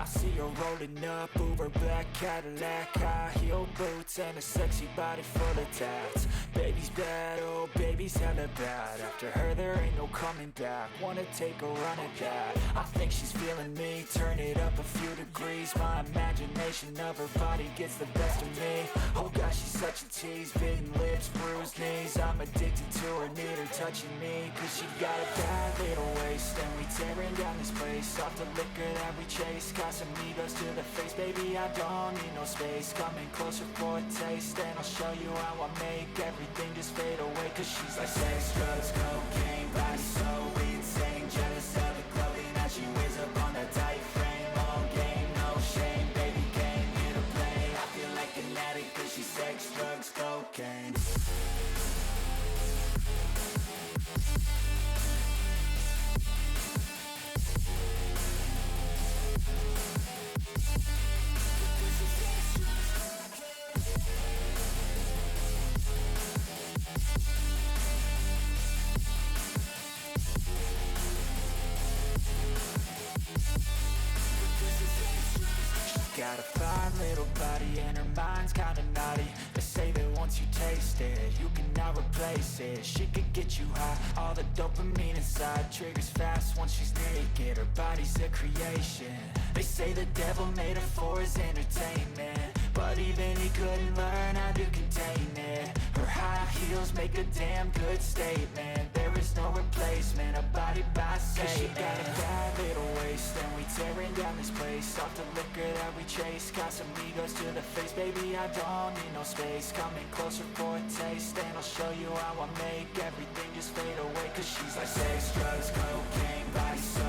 I see her rolling up, Uber black Cadillac, high heel boots and a sexy body full of tats. Baby's bad, oh baby's hella bad. After her there ain't no coming back. Wanna take a run at that. I think she's feeling me, turn it up a few degrees. My imagination of her body gets the best of me. Oh gosh, she's such a tease, bitten lips, bruised knees. I'm addicted to her, need her touching me. Cause she got a bad little waist, and we tearing down this place. Off the liquor that we chase, got some egos to the face. Baby, I don't need no space, coming closer for a taste. And I'll show you how I make everything just fade away. Cause she's like sex, drugs, cocaine, body so insane. Jealous of the clothing that she wears up on that tight frame. All game, no shame, baby came here to play. I feel like an addict cause she's sex, drugs, cocaine. Got a fine little body and her mind's kinda naughty. They say that once you taste it, you cannot replace it. She could get you high, all the dopamine inside triggers fast once she's naked. Her body's a creation. They say the devil made her for his entertainment, but even he couldn't learn how to contain it. Her high heels make a damn good statement. There is no replacement, a body by Satan. Cause she got a bad little waist, and we tearing down this place. Off the liquor that we chase, got some egos to the face. Baby, I don't need no space, coming closer for a taste. And I'll show you how I make everything just fade away. Cause she's like sex, drugs, cocaine, body so